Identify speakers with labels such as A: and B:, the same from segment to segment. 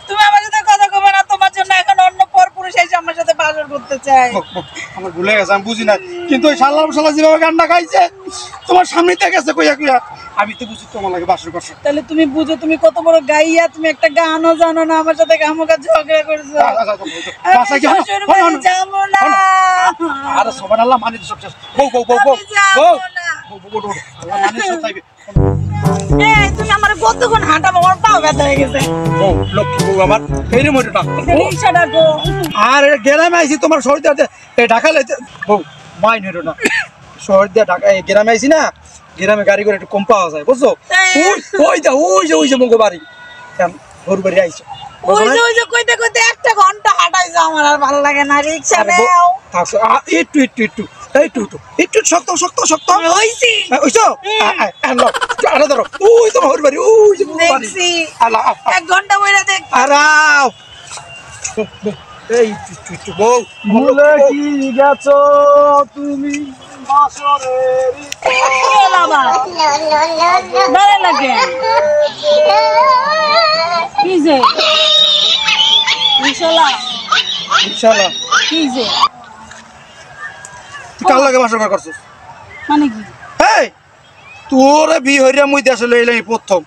A: তুমি আমার সাথে কথা কবে না, তোমার জন্য এখন অন্য পরপুরুষ এসে আমার সাথে বাসর করতে চাই।
B: আমার ভুলে গেছে, আমি বুঝি না। কিন্তু ওই শালা শালা যেভাবে গান্ডা খাইছে তোমার সামনেতে গেছে কইয়া কইয়া, আমি তো বুঝি তোমার লাগে বাসর করছো।
A: তাহলে তুমি বুঝো তুমি কত বড় গাইয়া, তুমি একটা গানও জানো না, আমার সাথে গামুকা ঝগড়া করছো।
B: বাসায় কি
A: যাবো না।
B: আরে সুবহানাল্লাহ, মানে সব শেষ। বউ বউ বউ বউ বউ বউ মানে সব চাইবে।
A: এই তুমি আমার কতক্ষণ হাঁটাবো, আমার পা ব্যথা হয়ে গেছে।
B: বউ লক্ষ্মী বউ আমার ফেরি মোটে ডাক।
A: রিকশা ডাকো।
B: আর গ্রামে আইছি তোমার শহর দিয়ে ঢাকা লাইতে বউ মাইন হইল না। শহর দিয়ে ঢাকা গ্রামে আইছি না, গ্রামে গাড়ি করে একটু কম পাওয়া যায় বুঝছো। ওই যে মুগো বাড়ি ঘর বাড়ি আইছো।
A: ওই যে কইতে কইতে 1 ঘন্টা হাঁটাইছো, আমার আর ভালো লাগে না। রিকশা নাও।
B: একটু একটু একটু একটু একটু একটু শক্ত শক্ত শক্ত
A: হইছি
B: ওইছো। আরে ধরো ওই তো ঘর বাড়ি, ওই যে মুগো বাড়ি।
A: দেখছি
B: আল্লাহ
A: 1 ঘন্টা বইরা দেখ।
B: আরাও এই একটু বউ
C: ভুলে কি গেছো তুমি বাসরের
A: কি হলো আবার? দাঁড়া লাগে কি যে ইনশাআল্লাহ
B: ইনশাআল্লাহ।
A: কি যে
B: কাল লাগে বাসর করছিস
A: মানে কি?
B: এই তোরে বিয়ে হইরা মুই দেশে লইলাই প্রথম,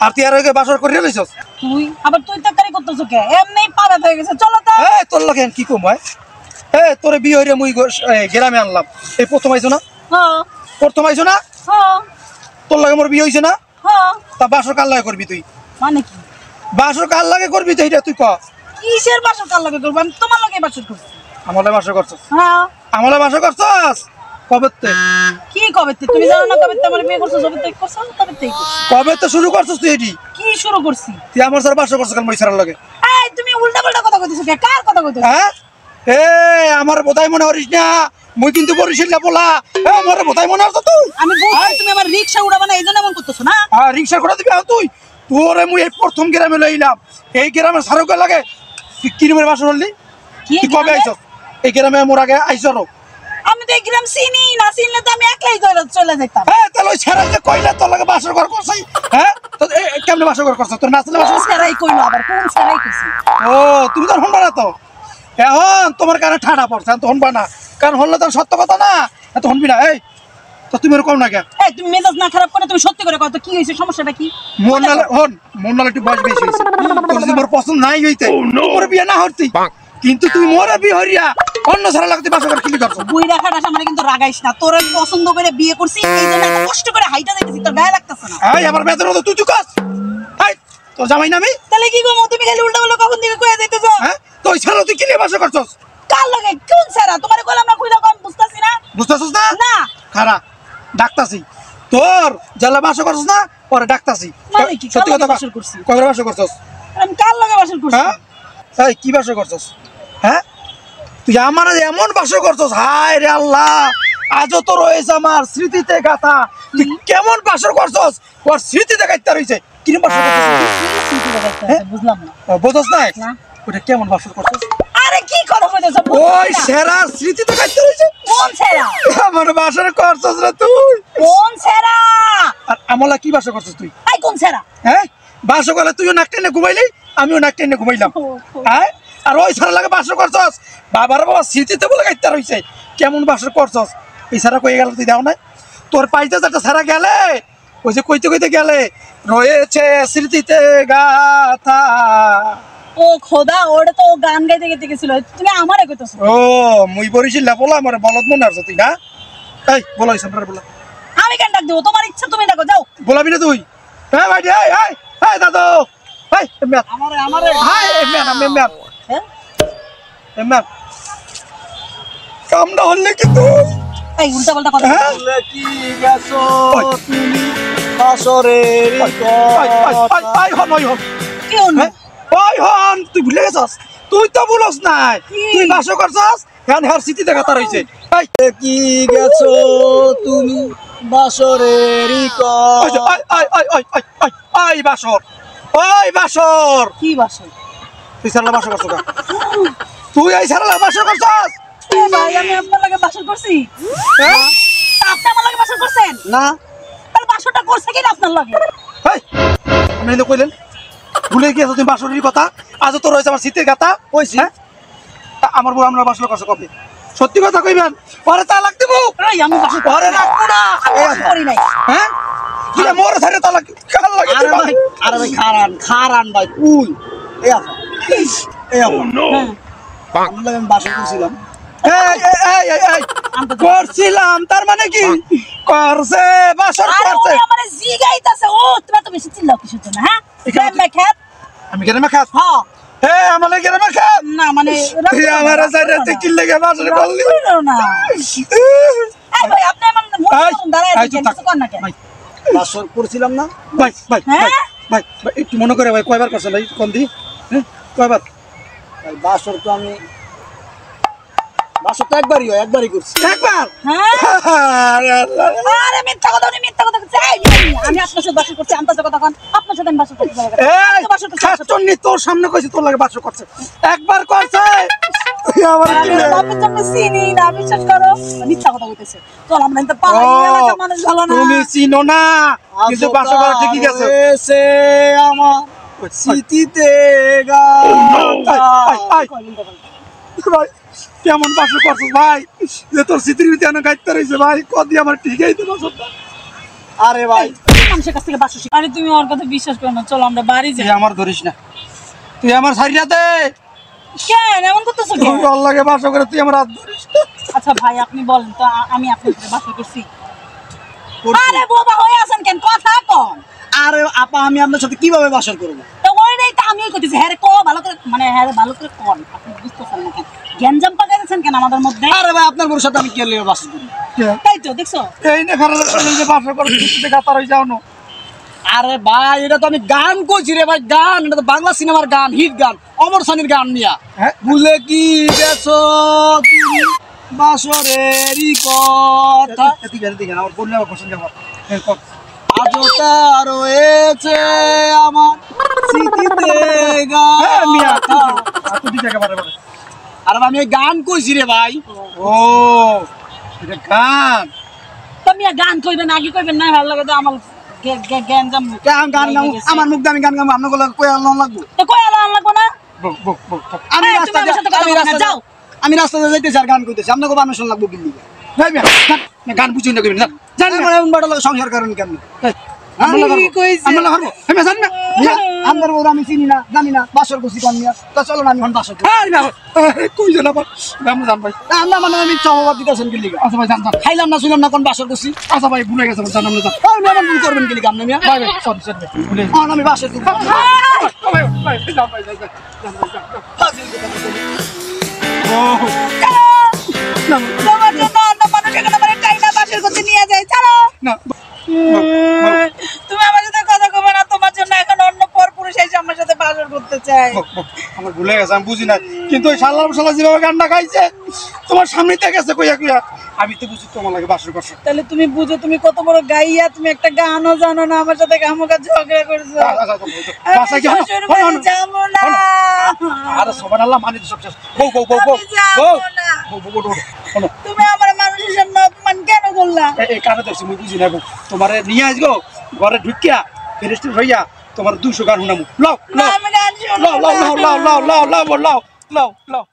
B: আর তুই আর আগে বাসর করিয়া লইছস।
A: তুই আবার তুই তাড়াতাড়ি করতেছ কে? এমনি পারা হয়ে গেছে, চলো তো।
B: এই তোর লাগে কি কম ভাই? তোরে বিয়ে হইরা মুই গ্রামে আনলাম, এই প্রথম আইছো না?
A: হ্যাঁ
B: প্রথম আইছো না?
A: হ্যাঁ
B: তোর লাগে মোর বিয়ে হইছে না?
A: হ্যাঁ।
B: তা বাসর কাল লাগে করবি তুই?
A: মানে কি?
B: বাসর কাল লাগে করবি তো এটা তুই ক।
A: কিসের বাসর কার লাগে করব? আমি তোমার লাগে বাসর করছি।
B: আমলে বাসর করছস?
A: হ্যাঁ।
B: আমলে বাসর করছস কবেতে?
A: কি কবে থেকে? তুমি জানো না কবে থেকে আমার বিয়ে করছো? কবে থেকে করছো? কবে থেকে করছো?
B: কবে তো শুরু করছস তুই এটি?
A: কি শুরু করছি?
B: তুই আমার সাথে বাসর করছস কাল মই সারার লাগে।
A: এই তুমি উল্টা পাল্টা কথা কইতেছো কে? কার কথা কইতেছো?
B: হ্যাঁ আমার বোধাই মনে করিস না, মুই কিন্তু বরিশাল বলা। আমার বোধাই মনে আছে তুই?
A: আমি বলছি তুমি আমার রিকশা উড়াবা না, এইজন্য এমন করতেছো না?
B: রিক্সা করে দিবি তুই? তোরে মুই এই প্রথম গ্রামে লইলাম, এই গ্রামে সারুকে লাগে তুই কিরমের বাসর হলি?
A: কি
B: তুই কবে আইছস এই গ্রামে? মোর আগে আইছস?
A: আমি তো এই গ্রাম চিনি না, চিনলে তো আমি একলাই চলে যেতাম।
B: তাহলে ওই ছেড়ে যে কইলে তোর লাগে বাসর ঘর করছাই। তো কেমনে বাসর ঘর করছ? তোর নাচলে বাসর?
A: কোন সেরাই কইলো আবার? কোন সেরাই কইছি?
B: ও তুমি তো শুনবা না তো, এখন তোমার কানে ঠাডা পড়ছে, তো শুনবা না। কারণ হলে তো সত্য কথা না, এত শুনবি না। এই তো তুমি এরকম না কেন?
A: এই তুমি মেজাজ না খারাপ করে তুমি সত্যি করে কও তো, কি হইছে? সমস্যাটা কি?
B: মন নালে একটু বয়স বেশি হয়েছে। তোর যদি মোর পছন্দ নাই হইতে মোর বিয়ে না হরতি, কিন্তু তুই মোরে বিয়ে হরিয়া অন্য ছাড়া লাগতে বাসা করে কিলি করছো।
A: বুই রাখাটা আমার কিন্তু রাগাইস না। তোর আমি পছন্দ করে বিয়ে করছি, এইজন্য এত কষ্ট করে হাইটা যাইতেছি, তোর গায়ে লাগতেছে না?
B: আমার বেতন তো তুই কাজ। তোর জামাই না আমি?
A: তাহলে কি গো তুমি খালি উল্টা বলো, কখন দিকে কইয়া যাইতেছো?
B: তো ওই ছাড়া তুই কিলি বাসা করছস?
A: কার লাগে? কোন সেরা? তোমারে কইলাম না কইলা, কম বুঝতাছি না?
B: বুঝতেছিস না?
A: না
B: খারা ডাকতাছি তোর জেলা বাসা করছস না, পরে ডাকতাছি।
A: মানে কি?
B: সত্যি কথা
A: বাসর করছি?
B: কয়বার বাসা করছস?
A: আমি কার লাগে বাসর করছি?
B: এই কি বাসা করছস? তুই আমার এমন বাসা করছস, হায় রে আল্লাহ, আজও তো রয়েছে আমার স্মৃতিতে গাথা। তুই কেমন বাসর করছস? ওর স্মৃতিতে গাইতে রয়েছে। কিরম বাসর করছস?
A: বুঝলাম না।
B: বুঝছস না?
A: না।
B: ওটা কেমন বাসর করছস?
A: আরে কি কথা কইতেছো?
B: ওই সেরা স্মৃতিতে গাইতে রয়েছে।
A: কোন সেরা?
B: আমার বাসর করছস রে তুই।
A: কোন সেরা?
B: আর আমলা কি বাসা করছস তুই?
A: এই কোন সেরা?
B: বাসর করলে তুইও নাক টেনে ঘুমাইলি, আমিও নাক টেনে ঘুমাইলাম। আর ওই ছাড়া লাগে বাসর করছস। বাবার বাবা স্মৃতিতে বলে গাইতে রয়েছে। কেমন বাসর করছস? এই ছাড়া কয়ে গেল তুই দাও না? তোর পাইতে যাটা ছাড়া গেলে ওই যে কইতে কইতে গেলে রয়েছে স্মৃতিতে গাথা।
A: ও খোদা, ওটা তো গান গাইতে গাইতে গেছিল, তুমি আমারে কইতেছো?
B: ও মুই বরিশাল বলা আমার বলদ মনে আছে তুই না? এই বলো সামনে বলা।
A: আমি কেন ডাক দেব? তোমার ইচ্ছা তুমি ডাকো, যাও।
B: বলাবি না তুই? ভাই দাদু কামটা হলে কি তুই?
A: এই উল্টা পাল্টা কথা।
C: ভুলে কি গেছো তুমি বাসরের
A: কি হলো?
B: তুই ভুলে গেছস? তুই তো বলস নাই, তুই বাসর করছস। হ্যাঁ হ্যাঁ স্মৃতি দেখা তার হয়েছে।
C: কি গেছো তুমি বাসরের
B: বাসর বাসর
A: কি বাসর?
B: তুই সারা বাসর করছ? তুই এই সারা বাসর করছস?
A: ভাই আমি আপনার লাগে বাসর করছি? আপনি আমার লাগে বাসর করছেন?
C: না।
A: তাহলে বাসরটা করছে কি না আপনার লাগে?
B: আপনি কইলেন ভুলে গিয়েছো তুমি বাসরির কথা? আজ তো রয়েছে আমার শীতের গাতা।
C: কইছি।
B: হ্যাঁ আমার বউ আমরা বাসর করছো কবে? সত্যি কথা কইবেন, পরে তালাক দিব।
A: এই আমি বাসর
B: পরে রাখবো না।
A: করি নাই।
B: হ্যাঁ কিরা মোর ধারে তালাক কাল লাগে?
C: আরে ভাই খারান ভাই কুল এই আপা এই আপা আমরা লাগে আমি বাসা করছিলাম।
B: করছিলাম তার মানে কি? করছে বাসর করছে।
A: আমারে জিগাইতাছে ও তুমি তো বেশি চিল্লাও কিসের জন্য? হ্যাঁ খেত
B: আমি কেন মাখাস?
A: হ্যাঁ
B: আমার কেন মাখাস?
A: না মানে
B: আমার সাইডে কি লাগে বাসর করলি
A: না এই ভাই আপনি আমার মুখ দাঁড়ায় দিচ্ছেন কিছু কর না কেন?
C: বাসর করছিলাম না
B: ভাই ভাই
A: হ্যাঁ
B: ভাই একটু মনে করে ভাই কয়বার করছেন ভাই কোন দি? কয়বার?
C: ভাই বাসর তো আমি বাসর তো একবারই করছি।
B: একবার?
A: হ্যাঁ
B: আরে আল্লাহ।
A: আরে মিথ্যা কথা চাই আমি আপনার সাথে বাসর করছি আমি তো কথা কোন আপনার সাথে আমি বাসর করতে পারি
B: এই ছাত্রনি তোর সামনে কইছি তোর লাগে বাসর করছে একবার করছে আমার কি রে?
A: বাপের জন্য চিনি না বিশ্বাস করো মিথ্যা কথা কইতেছে চল আমরা তো পালাই এলাকা মানুষ ভালো না
B: তুমি চিনো না কিন্তু বাসর করা ঠিকই গেছে
C: এসে আমার স্মৃতিতে গাথা।
B: ভাই কেমন বাসর করছিস ভাই যে তোর স্মৃতির ভিতরে গাইতে রয়েছে ভাই কদি আমার ঠিকই তো বাসর।
C: আরে ভাই
A: মানুষের কাছ থেকে বাসর শিখ আরে তুমি ওর কথা বিশ্বাস করো না চল আমরা বাড়ি যাই
B: তুই আমার ধরিস না তুই আমার সারিয়া দে
A: কেন এমন করতেছো কেন?
B: তুই ওর লাগে বাসর করে তুই আমার হাত ধরিস না।
A: আচ্ছা ভাই আপনি বলেন তো আমি আপনার সাথে বাসর করছি? আরে বাবা হয়ে আছেন কেন কথা কন?
C: আরে আপা আমি আপনার সাথে কিভাবে বাসর করবো?
A: তো ওইটাই তো আমিই কইতেছি হ্যাঁ রে ক ভালো করে মানে হ্যাঁ রে ভালো করে কন আপনি বুঝতেছেন না কেন গ্যাঞ্জাম পাকাইছেন কেন আমাদের মধ্যে?
C: আরে ভাই আপনার বউর সাথে আমি কি লিয়ে বাসর করি?
A: তাই তো দেখছো
B: এই না খারাপ যে বাসর করে স্মৃতিতে গাতা রয়ে যাও না।
C: আরে ভাই এটা তো আমি গান করছি রে ভাই গান এটা তো বাংলা সিনেমার গান হিট গান অমর সানির গান নিয়া
B: হ্যাঁ?
C: ভুলে কি গেছো তুমি বাসরেরই কথা
B: এদিকে আমার বললে আমার পছন্দ আমার
C: আজও তা রয়েছে আমার স্মৃতিতে গাথা। আরে ভাই, আমি এই গান কইছি রে ভাই।
B: ও এটা গান
A: তুমি গান কইবেন আগে কইবেন না ভালো লাগে তো আমার গ্যাঞ্জাম
C: গান গান গাও আমার মুখ দিয়ে আমি গান গাবো আপনার গলা কই আল্লাহ লাগবো
A: তো কই আলো লাগবো না
B: বক বক বক
C: আমি
A: এই,
C: রাস্তা
A: তুমি আমার সাথে কথা বলো না, যাও।
C: আমি রাস্তাতে যাইতেছি আর গান কইতেছি আপনাকে পারমিশন লাগবো কিন্তু
B: ভাই মিয়া গান বুঝুই না কইবেন না জানি না
C: এমন বড় লাগে সংসার কারণ কেমন
A: আমি কইছি
B: আমরা হারবো আমি জানি না
C: আমার বউ আমি চিনি না জানি না বাসর করছি কোন মিয়া তো চলো না আমি এখন বাসর করি
B: আরে না কই জানা বা আমরা জান ভাই
C: আমরা মানে আমি চাওয়া দিতেছেন কি লিগা
B: আচ্ছা ভাই জান জান
C: খাইলাম না শুনলাম না কোন বাসর করছি
B: আচ্ছা ভাই ভুলে গেছে জান আমরা জান
C: আমি আমার ভুল করবেন কি লিগা আপনি মিয়া
B: ভাই ভাই সরি সরি ভুলে
C: আমি বাসর করি
B: ভাই ভাই জান ভাই জান ও
A: তোমার জন্য অন্য মানুষ এখানে আমার টাইনা বাসের করতে নিয়ে যায় ছাড়ো
B: না
A: তুমি আমার সাথে কথা কবে না তোমার জন্য এখন অন্য পরপুরুষ এসে আমার সাথে বাসর করতে চায়
B: আমার ভুলে গেছে আমি বুঝি না কিন্তু ওই শালা শালা যেভাবে গান্ডা খাইছে তোমার সামনেতে গেছে কইয়া কইয়া আমি তো বুঝি তোমার লাগে বাসর করছে
A: তাহলে তুমি বুঝো তুমি কত বড় গাইয়া তুমি একটা গানও জানো না আমার সাথে গামুকা ঝগড়া করছো
B: বাসা কি
A: আমি শ্বশুর বাড়ি যাবো না
B: আরে সুবহানাল্লাহ মানে সব শেষ বউ বউ বউ বউ
A: আমি যাবো না।
B: বউ
A: তুমি আমার মানুষের সামনে অপমান কেন করলা
B: এই কানে তো মুই বুঝি না তোমারে নিয়ে আসগো ঘরে ঢুকিয়া ফেরেস্টির হইয়া তোমার 200 গান শুনামু লাও
A: না, আমি গান শুনবো
B: লাও লাও
A: না।
B: লাও লাও লাও লাও লাও লাও লাও